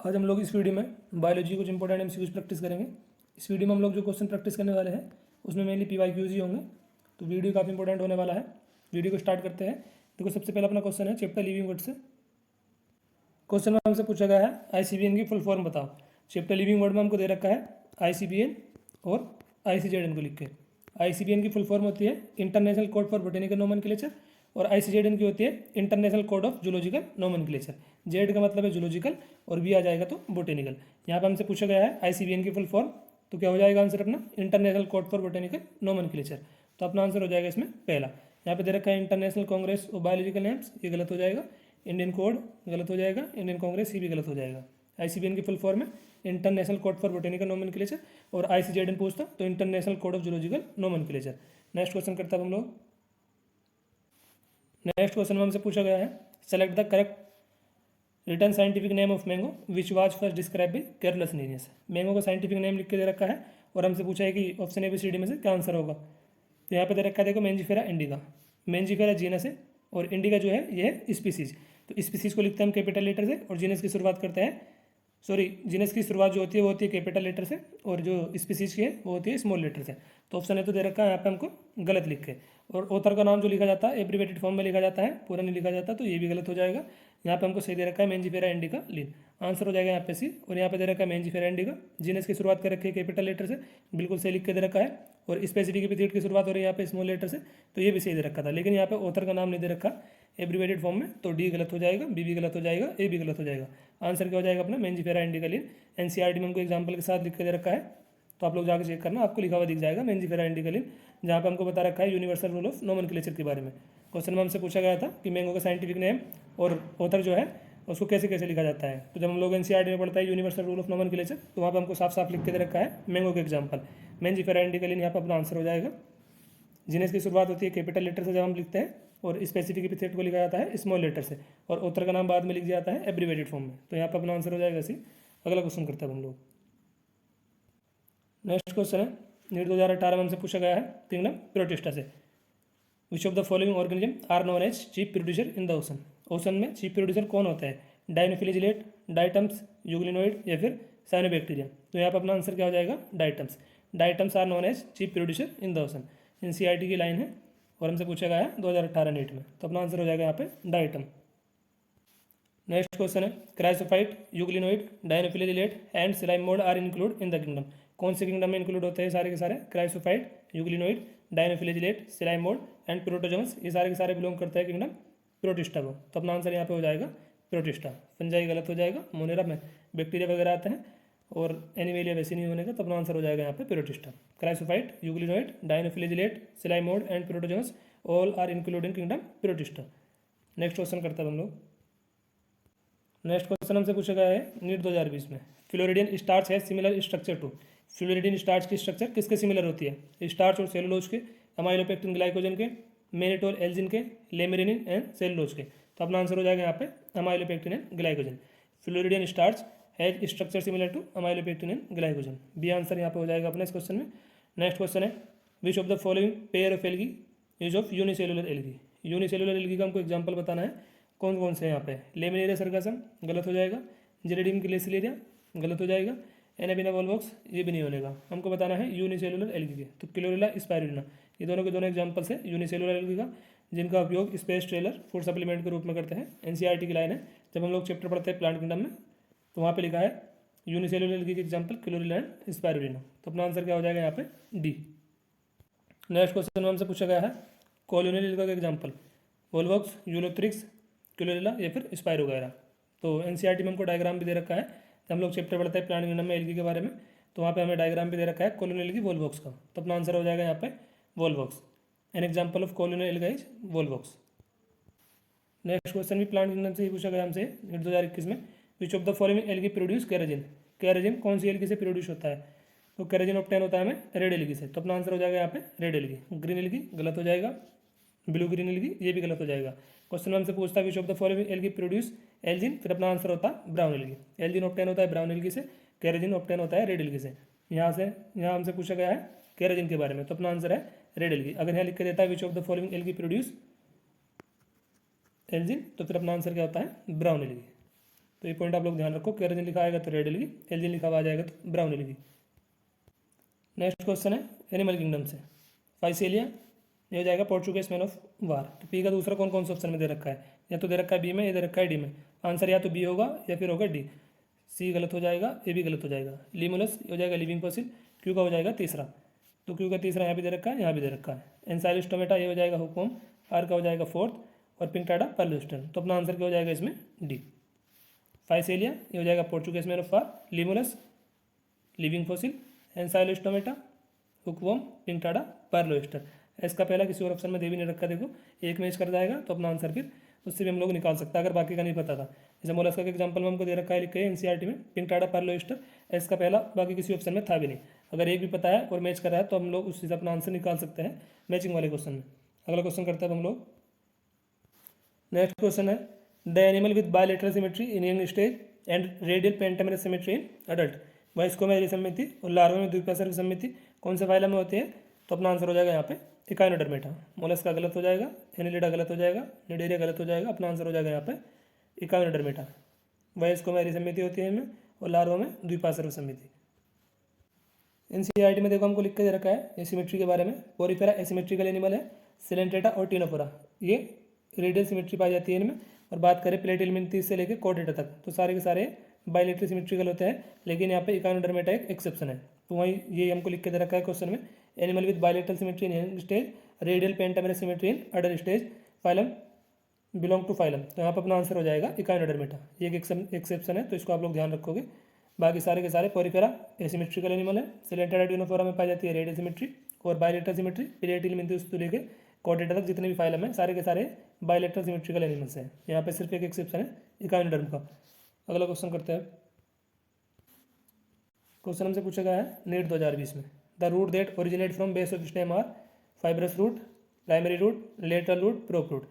आज हम लोग इस वीडियो में बायोलॉजी कुछ इंपॉर्टेंट एमसीक्यूज प्रैक्टिस करेंगे। इस वीडियो में हम लोग जो क्वेश्चन प्रैक्टिस करने वाले हैं उसमें मेनली पीवाईक्यूज ही होंगे, तो वीडियो काफ़ी इंपॉर्टेंट होने वाला है। वीडियो को स्टार्ट करते हैं। देखो, सबसे पहला अपना क्वेश्चन है चैप्टर लिविंग वर्ड से। क्वेश्चन में हमसे पूछा गया है आईसीबीएन की फुल फॉर्म बताओ। चैप्टर लिविंग वर्ड में हमको दे रखा है आईसीबीएन और आईसीजेडएन को लिख के। आईसीबीएन की फुल फॉर्म होती है international code for botanical nomenclature और आईसीजेडएन की होती है international code of zoological nomenclature. Z का मतलब है जूलॉजिकल और बी आ जाएगा तो बोटेनिकल। यहाँ पे हमसे पूछा गया है आईसीबीएन की फुल फॉर्म, तो क्या हो जाएगा आंसर अपना international code for botanical nomenclature. तो अपना आंसर हो जाएगा इसमें पहला। यहाँ पे दे रखा है international Congress of biological names, ये गलत हो जाएगा। इंडियन कोड गलत हो जाएगा, इंडियन कांग्रेस ये भी गलत हो जाएगा। आईसीबीएन की फुल फॉर्म है international code for botanical nomenclature और आईसीजेडएन पूछता तो international code of zoological nomenclature. Next question करता है हम लोग। नेक्स्ट क्वेश्चन में हमसे पूछा गया है select the correct return scientific name of mango which was first describe by Carol असिनियस। मैंगो का साइंटिफिक नेम लिख के दे रखा है और हमसे पूछा है कि ऑप्शन ABCD में से क्या आंसर होगा। तो यहाँ पे दे रखा है देखो मेंजिफेरा इंडिका। मेंजिफेरा जीनस है और इंडिका जो है ये है स्पीसीज। तो स्पीसीज को लिखते हैं हम कैपिटल लेटर से और जीनस की शुरुआत करते हैं, जीनस की शुरुआत जो होती है वो होती है कैपिटल लेटर से और जो स्पीसीज की है वो होती है स्मॉल लेटर से। तो ऑप्शन है तो दे रखा है यहाँ पे हमको गलत लिख के। और ऑथर का नाम जो लिखा जाता है एब्रीवेटेड फॉर्म में लिखा जाता है, पूरा नहीं लिखा जाता, तो ये भी गलत हो जाएगा। यहाँ पे हमको सही दे रखा है मेंजिफेरा इंडिका लीन। आंसर हो जाएगा यहाँ पे सी। और यहाँ पे दे रखा है मेंजिफेरा इंडिका, जीनस की शुरुआत कर रखी है कैपिटल लेटर से, बिल्कुल सही लिख के दे रखा है। और स्पेसिफिक एपिथेट की शुरुआत हो रही है यहाँ पे स्मॉल लेटर से, तो ये भी सही दे रखा था। लेकिन यहाँ पे ऑथर का नाम नहीं दे रखा एब्रीवेटेड फॉर्म में, तो डी गलत हो जाएगा, बी भी गलत हो जाएगा, ए भी गलत हो जाएगा। आंसर क्या हो जाएगा अपना मेंजिफेरा इंडिका लीन। एनसीईआरटी में हमको एग्जाम्पल के साथ लिख के दे रखा है, तो आप लोग जाकर चेक करना, आपको लिखा हुआ दिख जाएगा मेंजिफेरा इंडिका लीन, जहाँ पे हमको बता रखा है यूनिवर्सल रूल ऑफ नोमेनक्लेचर के बारे में। क्वेश्चन में हमसे पूछा गया था कि मैंगो का साइंटिफिक नेम और ऑथर जो है उसको कैसे कैसे लिखा जाता है। तो जब हम लोग एनसीईआरटी में पढ़ता है यूनिवर्सल रूल ऑफ नोमेनक्लेचर, तो वहाँ पे हमको साफ साफ लिख के दे रखा है मैंगो के एग्जाम्पल मेंजिफेरा इंडिका लीन। यहाँ पर अपना आंसर हो जाएगा। जीनस की शुरुआत होती है कैपिटल लेटर से जब हम लिखते हैं और स्पेसिफिक एपिथेट को लिखा जाता है स्मॉल लेटर से और ऑथर का नाम बाद में लिख दिया जाता है एब्रीवेटेड फॉर्म में। तो यहाँ पर अपना आंसर हो जाएगा सी। अगला क्वेश्चन करते हैं हम लोग। नेक्स्ट क्वेश्चन है नीट 2018 में हमसे पूछा गया है किंगडम प्रोटिस्टा से। Which of the following organism are known as chief producer in the ocean. Ocean में चीफ प्रोड्यूसर कौन होता है? डाइनोफिलिजिलेट, डाइटम्स, यूग्लिनोइड या फिर साइनोबैक्टीरिया। तो यहाँ पर अपना आंसर क्या हो जाएगा? Diatoms. Diatoms are known as chief producer in the ocean. NCERT की लाइन है और हमसे पूछा गया है 2018 नीट में, तो अपना आंसर हो जाएगा यहाँ पे डाइटम। नेक्स्ट क्वेश्चन है chrysophyte, euglenoid, dinoflagellate and slime mould are include in the kingdom. कौन से किंगडम में इंक्लूड होते हैं सारे के सारे? Chrysophyte, euglenoid, dinoflagellate, slime mould and protozoans, ये सारे के सारे बिलोंग करते हैं किंगडम प्रोटिस्टा को। तो अपना आंसर यहाँ पे हो जाएगा प्रोटिस्टा। फंजाई गलत हो जाएगा, मोनेरा में बैक्टीरिया वगैरह आते हैं और एनिमेलिया वैसे नहीं होने का, तो अपना आंसर हो जाएगा यहाँ पे protista. Chrysophyte, euglenoid, dinoflagellate, slime mould and protozoans all are include in kingdom protista. Next question करते हैं हम लोग। नेक्स्ट क्वेश्चन हमसे पूछा गया है नीट 2020 में फ्लोरिडियन स्टार्च है similar structure to. Floridean starch की स्ट्रक्चर किसके सिमिलर होती है? स्टार्च और सेलुलोज के, अमाइलोपेक्टिन ग्लाइकोजन के, मेनिटोल एल्जिन के, लेमिनिन एंड सेलुलोज के। तो अपना आंसर हो जाएगा यहाँ पे amylopectin and glycogen. Floridean starch has structure similar to amylopectin and glycogen. B answer यहाँ पे हो जाएगा अपना इस क्वेश्चन में। नेक्स्ट क्वेश्चन है विच of the following pair of algae use of unicellular algae. Unicellular algae का हमको एग्जाम्पल बताना है, कौन कौन से हैं यहाँ पे? लेमिनेरिया सरगासम गलत हो जाएगा, जेरेडियम ग्लेसिलेरिया गलत हो जाएगा, एनाबिना वोल्वॉक्स ये भी नहीं होनेगा। हमको बताना है यूनिसेलुलर एल्गी के, तो क्लोरेला स्पाइरुलिना ये दोनों के दोनों एग्जाम्पल्स है यूनिसेलुलर एल्गी का, जिनका उपयोग स्पेस ट्रेलर फूड सप्लीमेंट के रूप में करते हैं। एनसीईआरटी की लाइन है, जब हम लोग चैप्टर पढ़ते हैं प्लांट किंगडम में, तो वहाँ पे लिखा है यूनिसेलुलर एल्गी के एग्जाम्पल क्लोरेला एंड स्पाइरुलिना। तो अपना आंसर क्या हो जाएगा यहाँ पे? डी। नेक्स्ट क्वेश्चन में हमसे पूछा गया है कॉलोनियल एल्गा का एग्जाम्पल वोल्वॉक्स, यूलोथ्रिक्स, क्लोरेला या फिर स्पाइरो वगैरह। तो एनसीईआरटी में हमको डायग्राम भी दे रखा है, जब हम लोग चैप्टर पढ़ते हैं प्लांट किंगडम में एल्गी के बारे में, तो वहाँ पे हमें डायग्राम भी दे रखा है कॉलोनियल एल्गी वोल्वॉक्स का। तो अपना आंसर हो जाएगा यहाँ पे volvox. An example of colonial alga is volvox. Next question भी प्लांट किंगडम से ही पूछा गया हमसे नीट 2021 में which of the following algae produce carrageenan. Carrageenan कौन सी एल्गी से प्रोड्यूस होता है? तो केराजिन ऑब्टेन होता है हमें रेड एल्गी से। तो अपना आंसर हो जाएगा यहाँ पे रेड एल्गी। ग्रीन एल्गी गलत हो जाएगा, ब्लू ग्रीन एल्गी ये भी गलत हो जाएगा। क्वेश्चन में हमसे पूछता है विच of the following algae produce Elgin, फिर अपना आंसर होता है ब्राउन एल्गी। एल्जिन ऑब्टेन होता है ब्राउन एल्गी से, केराजिन ऑब्टेन होता है रेड एल्गी से। यहाँ हमसे पूछा गया है केराजिन के बारे में, तो अपना आंसर है रेड एल्गी। अगर यहाँ लिख के देता है विच of the following algae produce Elgin, तो फिर अपना आंसर क्या होता है? Brown algae. तो ये पॉइंट आप लोग ध्यान रखो, केरोसिन लिखा आएगा तो रेड एलगी, एल्जीन लिखा हुआ आ जाएगा तो ब्राउन एलगी। नेक्स्ट क्वेश्चन है एनिमल किंगडम से, फाइसेलिया, ये हो जाएगा पोर्चुगीज मैन ऑफ वार। तो पी का दूसरा कौन कौन से ऑप्शन में दे रखा है, या तो दे रखा है बी में, या दे रखा है डी में। आंसर या तो बी होगा या फिर होगा डी। सी गलत हो जाएगा, ए भी गलत हो जाएगा। लिमुलस हो जाएगा लिविंग फॉसिल, क्यू का हो जाएगा तीसरा, तो क्यू का तीसरा यहाँ भी दे रखा है, यहाँ भी दे रखा है। एंसाइलिस टोमेटा ये हो जाएगा हुकूम, आर का हो जाएगा फोर्थ, और पिंकटाडा पर्लुस्टन। तो अपना आंसर क्या हो जाएगा इसमें, डी। फाइसेलिया ये हो जाएगा Portuguese man of war, limulus living fossil, Ancylostoma, hookworm, Pinctada pearl oyster. इसका पहला किसी और ऑप्शन में दे भी नहीं रखा, देखो एक मैच कर जाएगा तो अपना आंसर फिर उससे भी हम लोग निकाल सकते हैं अगर बाकी का नहीं पता था। जैसे मोलस्का के एग्जांपल में हमको दे रखा है, लिखे एनसीईआरटी में पिंकटाडा पर्लोस्टर, इसका पहला बाकी किसी ऑप्शन में था भी नहीं। अगर एक भी पता है और मैच कर रहा है तो हम लोग उससे अपना आंसर निकाल सकते हैं मैचिंग वाले क्वेश्चन में। अगला क्वेश्चन करते हैं हम लोग। नेक्स्ट क्वेश्चन है, the animal with bilateral symmetry in young stage and radial pentamerous symmetry in adult. वयस्कों में विसम्मिति और लार्वा में द्विपार्श्व विसम्मिति कौन से फाइलम में होती है, तो अपना आंसर हो जाएगा यहाँ पे इकाइनोडर्मेटा। मोलस्का गलत हो जाएगा, एनिलिडा गलत हो जाएगा, निडेरिया गलत हो जाएगा, अपना आंसर हो जाएगा यहाँ पे इकाइनोडर्मेटा। वयस्कों में विसम्मिति होती है इनमें, और लार्वा में द्विपार्श्व विसम्मिति। एनसीईआरटी में देखो हमको लिख के दे रखा है एसिमेट्री के बारे में, पोरिफेरा एसिमेट्रिकल एनिमल है, सिलेंट्रेटा और टिनोफोरा ये रेडियल सिमेट्री पाई जाती है इनमें। और बात करें प्लेटिलमिनथीस से लेकर कॉर्डेटा तक तो सारे के सारे बायलेटरल सिमेट्रिकल होते हैं, लेकिन यहाँ पे इकाइनोडर्मेटा एक एक्सेप्शन है। तो वहीं ये हमको लिख के दे रखा है क्वेश्चन में, animal with bilateral symmetry in young stage, radial pentamerous symmetry in adult stage, phylum belong to phylum. तो यहाँ पर अपना आंसर हो जाएगा इकाइनोडर्मेटा, ये एक एक्सेप्शन है तो इसको आप लोग ध्यान रखोगे। बाकी सारे के सारे पोरिफेरा एसिमेट्रिकल एनिमल है, सिलेंट्रेटा टिनोफोरा में पाई जाती है रेडियल सिमेट्री, और बायलेटरल सिमेट्री प्लेटिलमिनथीस से लेकर कॉर्डेटा तक जितने भी फाइलम है सारे के सारे बायलेटरल सिमेट्रिकल एनिमल्स हैं। यहाँ पे सिर्फ एक एक्सेप्शन है इकाइनोडर्म का। अगला क्वेश्चन करते हैं। क्वेश्चन हमसे पूछा गया है नीट 2020 में, the root that originate from base of stem are fibrous root, primary root, lateral root, prop root.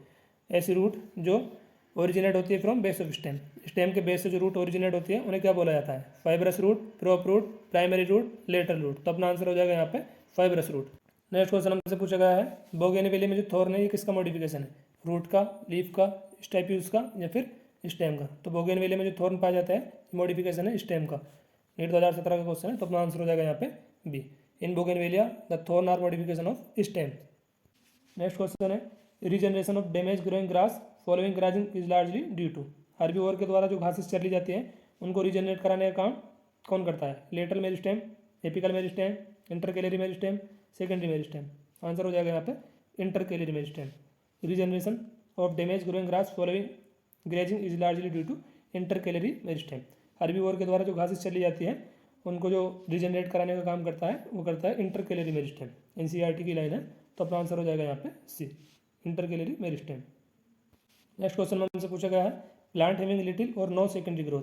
ऐसी रूट जो ओरिजिनेट होती है from base of stem, stem के बेस से जो रूट ओरिजिनेट होती है उन्हें क्या बोला जाता है, fibrous root, prop root, primary root, lateral root. तो अपना आंसर हो जाएगा यहाँ पे फाइब्रस रूट। नेक्स्ट क्वेश्चन हमसे पूछा गया है, बोगेनविलिया में जो थॉर्न है ये किसका मॉडिफिकेशन है, रूट का, लीफ का, स्टाइप्यूस का, या फिर स्टेम का। तो बोगेनविलिया में जो थॉर्न पाया जाता है मॉडिफिकेशन है स्टेम का। नीट 2017 का क्वेश्चन है तो अपना आंसर हो जाएगा यहाँ पे B. In bougainvillea the thorn are modification of stem. Next question है, regeneration of damage growing grass following grazing is largely due to. Herbivore के द्वारा जो घासें चली जाती हैं उनको रीजनरेट कराने का काम कौन करता है, lateral meristem, apical meristem, intercalary meristem, secondary meristem. Answer हो जाएगा यहाँ पे intercalary meristem. Regeneration of damage growing grass following grazing is largely due to intercalary meristem. Herbivore के द्वारा जो घासें चली जाती हैं उनको जो रीजनरेट कराने का काम करता है वो करता है इंटरकैलरी मेरिस्टेम। एनसीईआरटी की लाइन है तो अपना आंसर हो जाएगा यहाँ पे C, intercalary meristem. Next question में हमसे पूछा गया है, प्लांट हैविंग लिटिल और no secondary growth.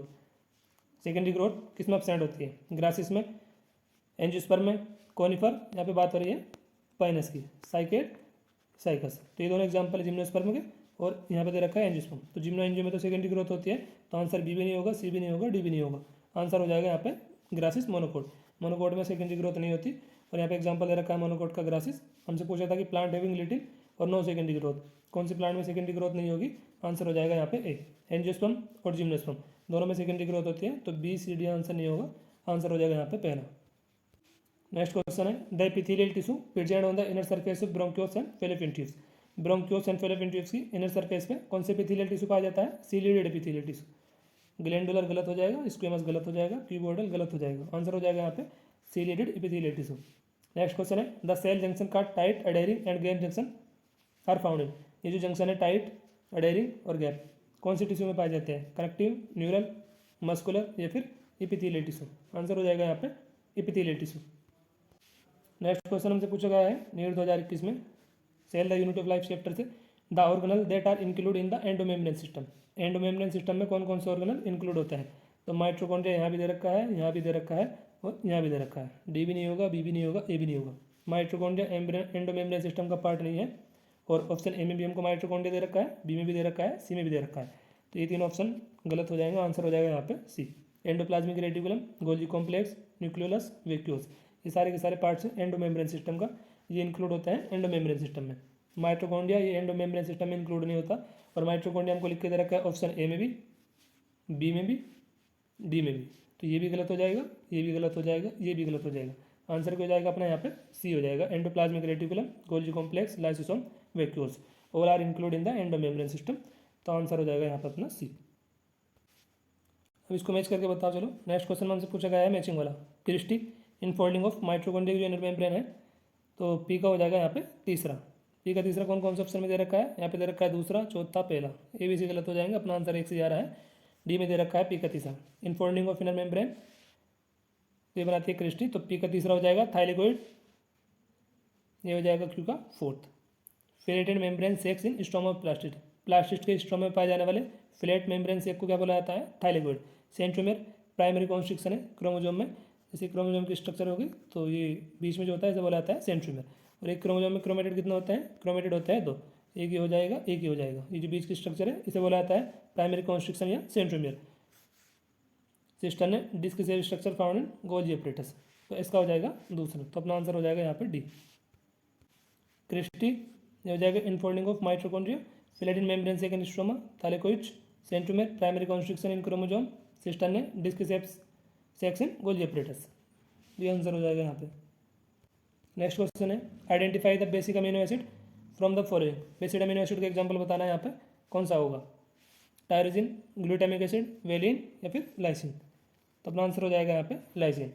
Secondary growth किस में एब्सेंट होती है, ग्रासिस में, एंजियोस्पर्म में, कोनिफर, यहाँ पे बात हो रही है पाइनस की, साइकेड, साइकस। तो ये दोनों एग्जाम्पल है जिम्नोस्पर्म के, और यहाँ पे दे रखा है एंजियोस्पर्म। तो जिम्नो एंजियो में तो सेकेंडरी ग्रोथ होती है, तो आंसर बी भी नहीं होगा, सी भी नहीं होगा, डी भी नहीं होगा। आंसर हो जाएगा यहाँ पे ग्रासिस मोनोकोट। मोनोकोट में सेकेंडरी ग्रोथ नहीं होती, और यहाँ पे एग्जाम्पल दे रखा है मोनोकोट का ग्रासिस। हमसे पूछा था कि प्लांट हैविंग लिटिल और नो सेकेंडरी ग्रोथ, कौन सी प्लांट में सेकेंडरी ग्रोथ नहीं होगी। आंसर हो जाएगा यहाँ पे ए, एंजियोस्पर्म और जिम्नोस्पर्म दोनों में सेकेंडरी ग्रोथ होती है, तो बी सी डी आंसर नहीं होगा। आंसर हो जाएगा यहाँ पे पहला। नेक्स्ट क्वेश्चन है, the epithelial tissue present on the inner surface of bronchioles and fallopian tubes. Bronchioles and fallopian tubes की इनर सरफेस पे कौन से एपिथेलियल टिश्यू पाया जाता है, सीलिएटेड एपिथेलियल टिश्यू। ग्लैंडुलर गलत हो जाएगा, स्क्वेमस गलत हो जाएगा, क्यूबोइडल गलत हो जाएगा। आंसर हो जाएगा यहाँ पे ciliated epithelial tissue. Next question है, द सेल जंक्शन का tight, adhering and gap junction are found in. ये जो जंक्शन है टाइट, अडेरिंग और गैप कौन सी टिश्यू में पाए जाते हैं, कनेक्टिव, न्यूरल, मस्कुलर, या फिर एपिथेलियल टिश्यू। आंसर हो जाएगा यहाँ पे एपिथेलियल टिश्यू। नेक्स्ट क्वेश्चन हमसे पूछा गया है नीट 2021 में, cell the unit of life chapter से, the organelle that are include in the endomembrane system. Endomembrane system में कौन कौन से ऑर्गेनल इंक्लूड होते हैं, तो माइटोकॉन्ड्रिया यहाँ भी दे रखा है, यहाँ भी दे रखा है, और यहाँ भी दे रखा है। डी भी नहीं होगा, बी भी नहीं होगा, ए भी नहीं होगा। माइटोकॉन्ड्रिया एंडोमेम्ब्रेन सिस्टम का पार्ट नहीं है, और ऑप्शन ए में भी हमको माइटोकॉन्ड्रिया दे रखा है, बी में भी दे रखा है, सी में भी दे रखा है। तो ये तीनों ऑप्शन गलत हो जाएंगे। आंसर हो जाएगा यहाँ पे C, endoplasmic reticulum, Golgi complex, nucleolus, vacuoles. ये सारे के सारे पार्ट्स हैं एंडोमेम्ब्रेन सिस्टम का, ये इंक्लूड होता है एंडोमेम्ब्रेन सिस्टम में। माइटोकॉन्ड्रिया ये एंडोमेम्ब्रेन सिस्टम में इंक्लूड नहीं होता, और माइटोकॉन्ड्रिया हमको लिख के दे रखा है ऑप्शन ए में भी, बी में भी, डी में भी। तो ये भी गलत हो जाएगा, ये भी गलत हो जाएगा, ये भी गलत हो जाएगा। आंसर क्या हो जाएगा अपना यहाँ पे सी हो जाएगा। Endoplasmic reticulum, Golgi complex, lysosome, vacuoles all are include in the endomembrane system. तो आंसर हो जाएगा यहाँ पे अपना सी। अब इसको मैच करके बताओ चलो। नेक्स्ट क्वेश्चन हमसे पूछा गया है मैचिंग वाला। क्रिस्टी इनफोल्डिंग ऑफ माइटोकॉन्ड्रिया जो इनर मेम्ब्रेन है, तो पी का हो जाएगा यहाँ पे तीसरा। पी का तीसरा कौन कौन से ऑप्शन में दे रखा है, यहाँ पे दे रखा है दूसरा, चौथा, पहला। ए बी सी गलत हो जाएंगे, अपना आंसर एक से जा रहा है। डी में दे रखा है पी का तीसरा, इनफोल्डिंग ऑफ इनर मेम्ब्रेन, ये बनाती है क्रिस्टी। तो पी का तीसरा हो जाएगा थाइलेकोइड, ये हो जाएगा क्यू का fourth. Flattened membrane sacs in stroma of plastid, plastid के स्टोमा में पाए जाने वाले फ्लैट मेम्ब्रेन सेक को क्या बोला जाता है, थाइलेकोइड। सेंट्रोमेर प्राइमरी कॉन्स्ट्रिक्शन है क्रोमोजोम में, जैसे क्रोमोजोम की स्ट्रक्चर होगी तो ये बीच में जो होता है इसे बोला जाता है सेंट्रोमेर। और एक क्रोमोजोम में क्रोमेटिड कितना होता है, क्रोमेटिड होता है दो, एक ही हो जाएगा, एक ही हो जाएगा। ये जो बीच की स्ट्रक्चर है इसे बोला जाता है प्राइमरी कॉन्स्ट्रिक्शन या centromere. Cisternae disc shape structure found in Golgi apparatus, तो इसका हो जाएगा दूसरा। तो अपना आंसर हो जाएगा यहाँ पर डी। क्रिस्टी ये हो जाएगा infolding of mitochondria, flattened membrane sac in stroma, thylakoid, centromere primary constriction in chromosome, cisternae disc shape sacs in Golgi apparatus. ये आंसर हो जाएगा यहाँ पे। नेक्स्ट क्वेश्चन है identify the basic amino acid from the following. Basic amino acid का example बताना है यहाँ पे, कौन सा होगा, टायरोसिन, ग्लूटामिक एसिड, वेलिन या फिर लाइसिन। तो अपना आंसर हो जाएगा यहाँ पे लाइसिन।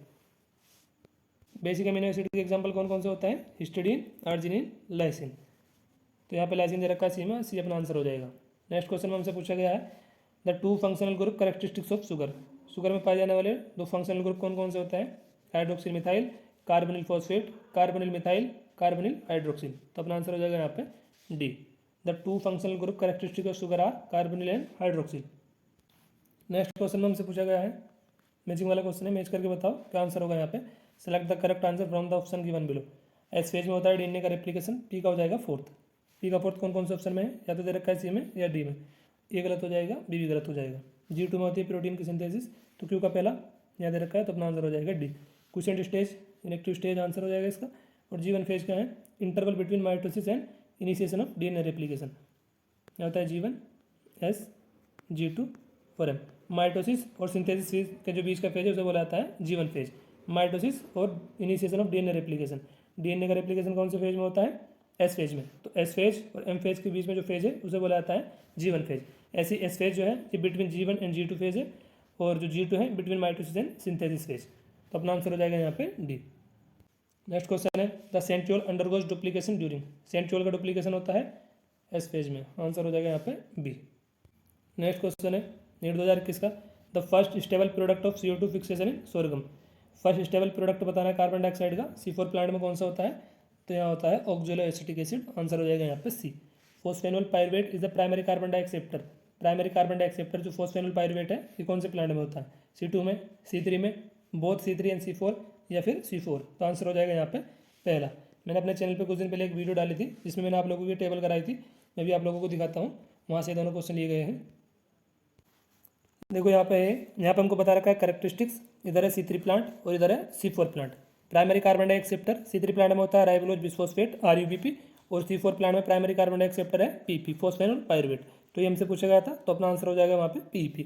बेसिक अमीनो एसिड के एग्जांपल कौन कौन से होता है, हिस्टिडीन, आर्जिनिन, लाइसिन। तो यहाँ पे लाइसिन दे रखा है सी में, सी अपना आंसर हो जाएगा। नेक्स्ट क्वेश्चन में हमसे पूछा गया है the two functional group characteristics of sugar. Sugar में पाए जाने वाले दो फंक्शनल ग्रुप कौन कौन से होते हैं, hydroxyl methyl, carbonyl phosphate, carbonyl methyl, carbonyl hydroxyl. तो अपना आंसर हो जाएगा यहाँ पे D. The two functional group characteristic of sugar are carbonyl and hydroxyl. Next question में हमसे पूछा गया है मैचिंग वाला क्वेश्चन है, मैच करके बताओ क्या आंसर होगा यहाँ पे। Select the correct answer from the option given below. S phase में होता है डीएनए का रेप्लिकेशन, पी का हो जाएगा फोर्थ। पी का फोर्थ कौन कौन से ऑप्शन में है, या तो दे रखा है सी में या डी में। ए गलत हो जाएगा, बी भी गलत हो जाएगा। G2 में होती है प्रोटीन की सिंथेसिस, तो क्यू का पहला यहाँ दे रखा है, तो अपना आंसर हो जाएगा D. Question stage inactive stage answer हो जाएगा इसका। और G1 फेज क्या है, interval between mitosis and initiation of DNA replication. यहाँ होता है G1, S, G2 और M। माइटोसिस और सिंथेसिस फेज के जो बीच का फेज है उसे बोला जाता है G1 फेज। माइटोसिस और initiation of DNA replication, DNA का रेप्लिकेशन कौन से फेज में होता है, एस फेज में। तो एस फेज और एम फेज के बीच में जो फेज है उसे बोला जाता है G1 फेज। ऐसी एस फेज जो है ये between G1 and G2 phase है, और जो G2 है between mitosis and synthesis phase. तो अपना आंसर हो जाएगा यहाँ पे डी। नेक्स्ट क्वेश्चन है the centriole undergoes duplication during. Centriole का डुप्लीकेशन होता है एस फेज में, आंसर हो जाएगा यहाँ पे बी। नेक्स्ट क्वेश्चन है नीट 2021 का, the first stable product of CO2 fixation in sorghum. First stable product बताना है कार्बन डाइऑक्साइड का, C4 प्लांट में कौन सा होता है, तो यहाँ होता है ऑक्जेलो एसिटिक एसिड, आंसर हो जाएगा यहाँ पे C. Phosphoenol pyruvate is the primary carbon dioxide acceptor. Primary carbon dioxide acceptor जो फोस्फेनोल पायरुवेट है ये कौन से प्लांट में होता है, C2 में, C3 में, बोथ C3 एंड C4 या फिर C4। तो आंसर हो जाएगा यहाँ पे पहला। मैंने अपने चैनल पे कुछ दिन पहले एक वीडियो डाली थी जिसमें मैंने आप लोगों की टेबल कराई थी, मैं भी आप लोगों को दिखाता हूँ, वहाँ से दोनों क्वेश्चन लिए गए हैं। देखो यहाँ पे हमको बता रखा है कैरेक्टरिस्टिक्स, इधर है C3 प्लांट और इधर है C4 plant. Primary carbon dioxide acceptor C3 plant में होता है राइबोलोज बिस्फोस्फेट RUBP, और C4 प्लांट में प्राइमरी कार्बन डाइऑक्सेप्टर है PP फोस्फेनोल पायरुवेट। तो ये हमसे पूछा गया था, तो अपना आंसर हो जाएगा वहाँ पे PP।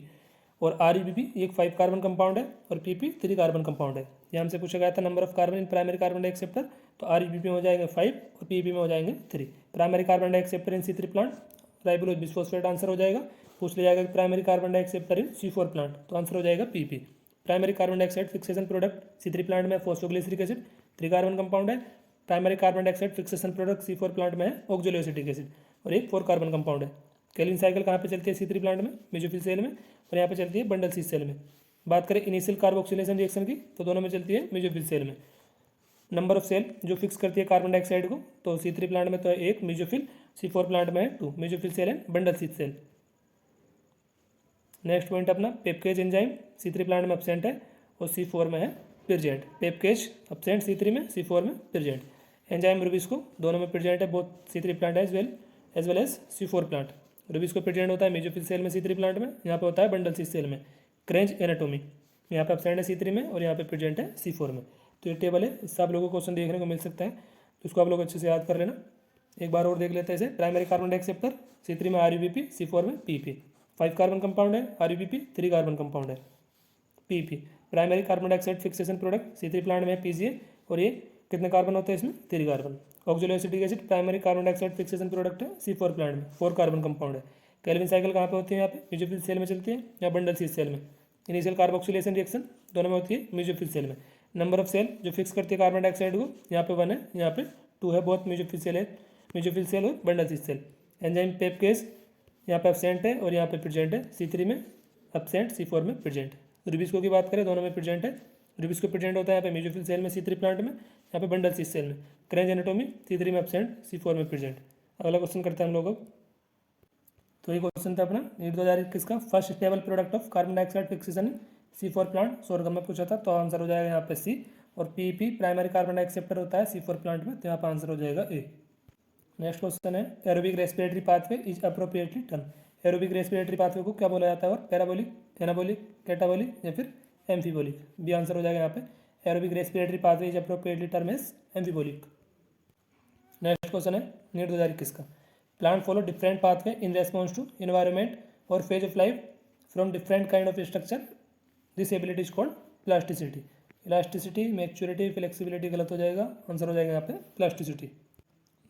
और RUBP एक 5 कार्बन कंपाउंड है और PP 3 कार्बन कंपाउंड है। ये हमसे पूछा गया था number of carbon in primary carbon dioxide acceptor, तो RUBP में हो जाएगा 5 और PP में हो जाएंगे 3। प्राइमरी कार्बन डाइऑक्सेप्टर इन C3 प्लांट राइबोलोज बिस्फोस्फेट आंसर हो जाएगा। पूछ लिया जाएगा प्राइमरी कार्बन डाइऑक्सेप्टर इन C4 प्लांट, तो आंसर हो जाएगा PP। Primary carbon dioxide fixation product C3 plant में फॉस्फोग्लिसरिक एसिड 3 कार्बन कंपाउंड है। Primary carbon dioxide fixation product C4 plant में है ऑक्जेलो एसिटिक एसिड और एक 4 कार्बन कंपाउंड है। कैलिन साइकिल कहाँ पे चलती है C3 प्लांट में, मेसोफिल सेल में, और यहाँ पे चलती है बंडल शीथ सेल में। बात करें इनिशियल कार्बोक्सिलेशन रिएक्शन की, तो दोनों में चलती है मेसोफिल सेल में। नंबर ऑफ सेल जो फिक्स करती है कार्बन डाइऑक्साइड को, तो C3 प्लांट में तो है 1 मेसोफिल, C4 प्लांट में है 2 mesophyll cell and bundle sheath cell. Next point अपना पेपकेज एंजाइम C3 प्लांट में एब्सेंट है और C4 में है प्रेजेंट। पेपकेज एब्सेंट C3 में, C4 में प्रेजेंट। एंजाइम रुबिस्को दोनों में प्रेजेंट है, both C3 plant as well as C4 plant. Rubisco present होता है मेसोफिल सेल में C3 प्लांट में, यहाँ पे होता है बंडल शीथ सेल में। क्रेंच एनाटोमी यहाँ पे एब्सेंट है C3 में और यहाँ पे प्रेजेंट है C4 में। तो ये टेबल है, इससे आप लोगों को क्वेश्चन देखने को मिल सकता है, तो इसको आप लोग अच्छे से याद कर लेना। एक बार और देख लेते हैं इसे। प्राइमरी कार्बन डाइऑक्सेप्टर C3 में RUBP, C4 में PP। 5 कार्बन कंपाउंड है, RUPP 3 कार्बन कंपाउंड है। PP primary carbon dioxide fixation product, C3 plant में PGA, और ये कितने कार्बन होते हैं इसमें, 3 carbon. Oxaloacetic acid primary carbon dioxide fixation product है, C4 प्लांट में 4 कार्बन कंपाउंड है। कैल्विन साइकिल कहाँ पे होती है, यहाँ पे म्यूजोफिल सेल में चलती है या बंडल शीथ सेल में। इनिशियल कार्बोक्सिलेशन रिएक्शन दोनों में होती है म्यूजोफिल सेल में। नंबर ऑफ सेल जो फिक्स करती है कार्बन डाइऑक्साइड को, यहाँ पे 1 है, यहाँ पे 2 है, बहुत म्यूजोफिल सेल है, म्यूजोफिल सेल और बंडल शीथ सेल। एंजाइम पेपकेस यहाँ पे एब्सेंट है और यहाँ पे प्रेजेंट है, C3 में एब्सेंट, C4 में प्रेजेंट। रुबिस्को की बात करें दोनों में प्रेजेंट है। रुबिस्को प्रेजेंट होता है यहाँ पे म्यूजोफिल सेल में C3 प्लांट में, यहाँ पे बंडल शीथ सेल में। क्रेंज एनाटोमी C3 में एब्सेंट, C4 में प्रेजेंट। अगला क्वेश्चन करते हैं हम लोग अब। तो ये क्वेश्चन था अपना नीट 2021 का, first stable product of carbon dioxide fixation C4 plant, sorghum में पूछा था, तो आंसर हो जाएगा यहाँ पे C। और PP प्राइमरी कार्बन डाइऑक्सेप्टर होता है C4 प्लांट में, तो यहाँ पर आंसर हो जाएगा A। नेक्स्ट क्वेश्चन है, aerobic respiratory pathway is appropriately term. Aerobic respiratory pathway को क्या बोला जाता है, और पैराबोलिक, एनाबोलिक, कैटाबोलिक या फिर एम्फीबोलिक। बी आंसर हो जाएगा यहाँ पे aerobic respiratory pathway is appropriately term as amphibolic. Next question है नीट 2021 का, plant follow different pathway in response to environment और phase of life from different kind of structure, this ability is called plasticity. Elasticity, maturity, flexibility गलत हो जाएगा, answer हो जाएगा यहाँ पे प्लास्टिसिटी।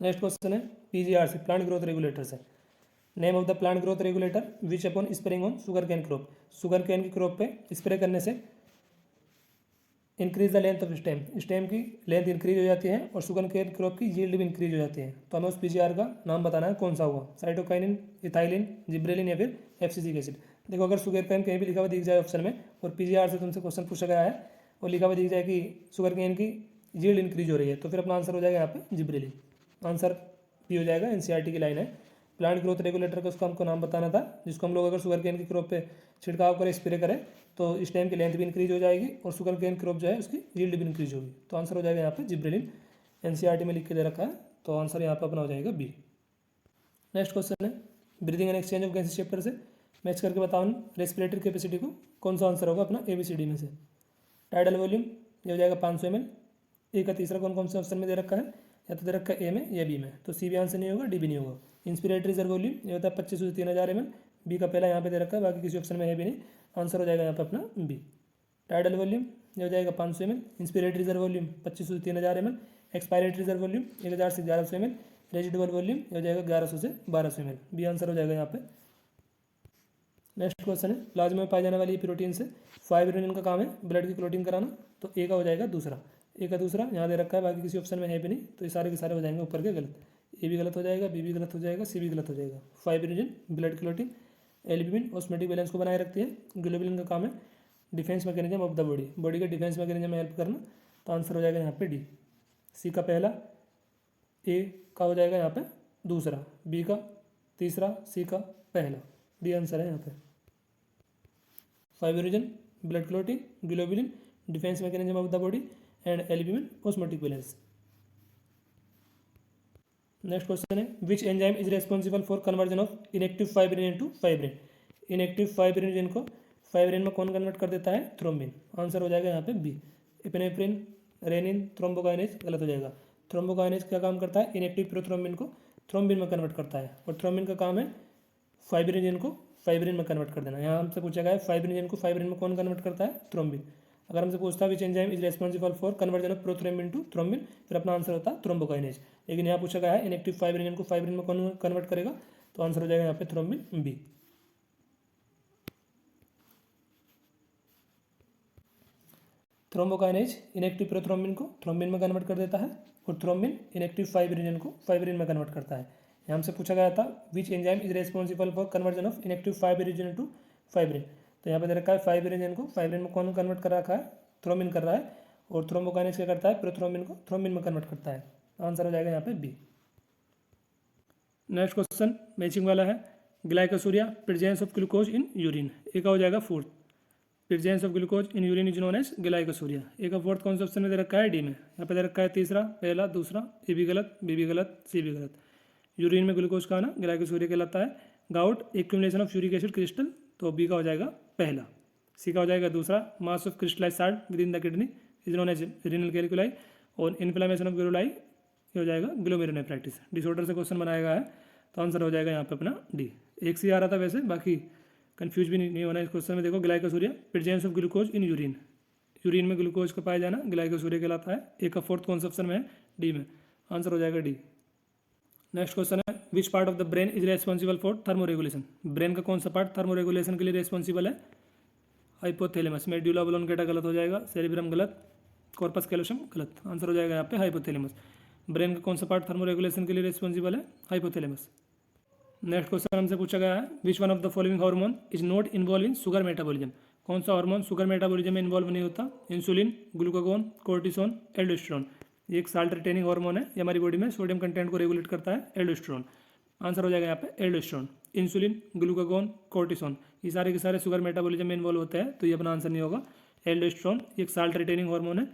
नेक्स्ट क्वेश्चन है PGRC प्लांट ग्रोथ रेगुलेटर से, name of the plant growth regulator which upon spraying on sugar cane crop. Sugar cane की क्रॉप पे स्प्रे करने से increase the length of stem, stem की लेंथ इंक्रीज हो जाती है और शुगर कैन क्रॉप की यील्ड भी इंक्रीज हो जाती है। तो हमें उस PGR का नाम बताना है कौन सा होगा, साइटोकाइनिन, इथाइलिन, जिब्रेलिन या फिर FCC एसिड। देखो अगर शुगर कैन कहीं भी लिखा हुआ दिख जाए ऑप्शन में और PGR से तुमसे क्वेश्चन पूछा गया है और लिखा हुआ दिख जाए कि शुगर कैन की यील्ड इंक्रीज हो रही है, तो फिर अपना आंसर हो जाएगा यहाँ पे जिब्रेलिन। आंसर भी हो जाएगा, NCERT की लाइन है। प्लांट ग्रोथ रेगुलेटर का उसका हमको नाम बताना था, जिसको हम लोग अगर शुगर केन की क्रॉप पे छिड़काव करें, स्प्रे करें, तो स्टेम की लेंथ भी इंक्रीज हो जाएगी और शुगर केन क्रॉप जो है उसकी यील्ड भी इंक्रीज होगी। तो आंसर हो जाएगा यहाँ पे जिब्रेलिन, NCERT में लिख के दे रखा है, तो आंसर यहाँ पे अपना हो जाएगा B। नेक्स्ट क्वेश्चन है, breathing and exchange of gases chapter से मैच करके बताओ रेस्पिरेटरी कैपेसिटी को, कौन सा आंसर होगा अपना ABCD में से। टाइडल वॉल्यूम ये हो जाएगा 500 ml। ए का तीसरा कौन कौन से ऑप्शन में दे रखा है, या तो दे रखा है A में या B में, तो C भी आंसर नहीं होगा, D भी नहीं होगा। इंस्पिरेटरी रिजर्व वॉल्यूम ये होता है 2500 से 3000 ml, B का पहला यहाँ पे दे रखा है, बाकी किसी ऑप्शन में है भी नहीं, आंसर हो जाएगा यहाँ पे अपना B। टाइडल वॉल्यूम ये हो जाएगा 500 ml, इंस्पिरेटरी रिजर्व वॉल्यूम 2500 से 3000 ml, एक्सपायरेटरी रिजर्व वॉल्यूम 1000 से 1100 ml, रेजिडुअल वॉल्यूम ये हो जाएगा 1100 से 1200 ml, B आंसर हो जाएगा यहाँ पे। नेक्स्ट क्वेश्चन है, प्लाज्मा में पाई जाने वाली प्रोटीन से फाइब्रिनोजन का काम है ब्लड की क्लोटिंग कराना, तो ए का हो जाएगा दूसरा, ए का दूसरा यहाँ दे रखा है, बाकी किसी ऑप्शन में है भी नहीं, तो ये सारे के सारे हो जाएंगे ऊपर के गलत। ए भी गलत हो जाएगा, बी भी गलत हो जाएगा, सी भी गलत हो जाएगा। Fibrinogen blood clotting, albumin osmotic balance को बनाए रखती है, ग्लोबुलिन का काम है defence mechanism of the body, body के डिफेंस मैकेनिज्म में हेल्प करना, तो आंसर हो जाएगा यहाँ पे डी। सी का पहला, ए का हो जाएगा यहाँ पे दूसरा, बी का तीसरा, सी का पहला, डी आंसर है यहाँ पे। Fibrinogen blood clotting, globulin defence mechanism of the body and albumin osmotic balance. Next question है, which enzyme is responsible for conversion of inactive fibrin into fibrin. Inactive fibrinogen को fibrin में कौन convert कर देता है, थ्रोम्बिन, आंसर हो जाएगा यहाँ पे बी। एपिनेफ्रिन, रेनिन, थ्रोम्बोकाइनेज गलत हो जाएगा। थ्रोम्बोकाइनेज क्या काम करता है, इनएक्टिव प्रोथ्रोम्बिन को थ्रोम्बिन में कन्वर्ट करता है, और थ्रोम्बिन का काम है फाइब्रिनोजन को फाइब्रिन में कन्वर्ट कर देना। यहाँ हमसे पूछा गया है फाइब्रिनोजन को फाइब्रिन में कौन कन्वर्ट करता है, थ्रोम्बिन। अगर हमसे पूछता है which enzyme is responsible for conversion of prothrombin to thrombin, फिर अपना आंसर होता है थ्रोम्बोकाइनेज। लेकिन यहाँ पूछा गया है इनएक्टिव फाइब्रिनोजन को फाइब्रिन में कौन कन्वर्ट करेगा, तो आंसर हो जाएगा यहाँ पे thrombin, B. Thrombokinase inactive prothrombin को थ्रोम्बिन में कन्वर्ट कर देता है, और थ्रोम्बिन इनएक्टिव फाइब्रिनोजन को फाइब्रिन में कन्वर्ट करता है। यहाँ से पूछा गया था which enzyme is responsible for conversion of inactive fibrinogen to fibrin, तो यहाँ पे दे रखा है फाइब्रिनोजन को फाइब्रिन में कौन कन्वर्ट कर रखा है, थ्रोम्बिन कर रहा है, और थ्रोम्बोकाइनेज क्या करता है, प्रोथ्रोम्बिन को थ्रोम्बिन में कन्वर्ट करता है। आंसर हो जाएगा यहाँ पे बी। नेक्स्ट क्वेश्चन मैचिंग वाला है, glycosuria presence of glucose in urine, A का हो जाएगा fourth. Presence of glucose in urine is known as glycosuria, A का फोर्थ कौन सा ऑप्शन में दे रखा है, डी में। यहाँ पे दे रखा है तीसरा, पहला, दूसरा, ए भी गलत, बी भी गलत, सी भी गलत। यूरिन में ग्लूकोज का आना ग्लाइकोसूरिया कहलाता है। Gout accumulation of uric acid crystal, तो बी का हो जाएगा पहला। सी का हो जाएगा दूसरा, mass of crystallize salt within the kidney is known as renal calculi, और इन्फ्लेमेशन ऑफ ग्लोलाई ये हो जाएगा ग्लोमेरुलोनेफ्राइटिस। डिसऑर्डर से क्वेश्चन बनाया गया है, तो आंसर हो जाएगा यहाँ पे अपना डी। एक से आ रहा था वैसे, बाकी कंफ्यूज भी नहीं होना इस क्वेश्चन में। देखो glycosuria, presence of glucose in urine, urine में ग्लूकोज का पाया जाना ग्लाइकोसूरिया कहलाता है। ए का फोर्थ कौन सा ऑप्शन में है? डी में। आंसर हो जाएगा डी। नेक्स्ट क्वेश्चन है which part of the brain is responsible for thermo regulation, brain का कौन सा पार्ट थर्मो रेगुलेशन के लिए रेस्पॉन्सिबल है? हाइपोथैलेमस। मेड्यूला ऑब्लोंगेटा गलत हो जाएगा, सेरिब्रम गलत, कॉर्पस कैलोसम गलत। आंसर हो जाएगा यहाँ पे हाइपोथैलेमस। ब्रेन का कौन सा पार्ट थर्मो रेगुलेशन के लिए रेस्पॉन्सिबल है? हाइपोथैलेमस। नेक्स्ट क्वेश्चन हमसे पूछा गया है which one of the following hormone is not involve in sugar metabolism, कौन सा हार्मोन शुगर मेटाबॉलिज्म में इन्वॉल्व नहीं होता? Insulin, glucagon, cortisone, aldosterone. ये एक साल्ट रिटेनिंग हार्मोन है, ये हमारी बॉडी में सोडियम कंटेंट को रेगुलेट करता है, एल्डोस्टेरोन। आंसर हो जाएगा यहाँ पे एल्डोस्टेरोन। इंसुलिन, ग्लूकागोन, कोर्टिसोन ये सारे के सारे शुगर मेटाबॉलिज्म में इन्वॉल्व होते हैं, तो ये अपना आंसर नहीं होगा। एल्डोस्टेरोन एक साल्ट रिटेनिंग हार्मोन है,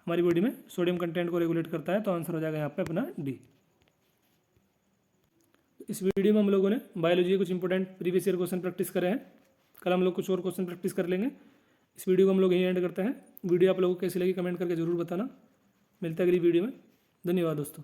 हमारी बॉडी में सोडियम कंटेंट को रेगुलेट करता है, तो आंसर हो जाएगा यहाँ पे अपना डी। इस वीडियो में हम लोगों ने बायोलॉजी के कुछ important previous year question practice करे हैं। कल हम लोग कुछ और क्वेश्चन प्रैक्टिस कर लेंगे। इस वीडियो को हम लोग यहीं एंड करते हैं। वीडियो आप लोगों को कैसी लगी कमेंट करके जरूर बताना। मिलते हैं अगली वीडियो में। धन्यवाद दोस्तों।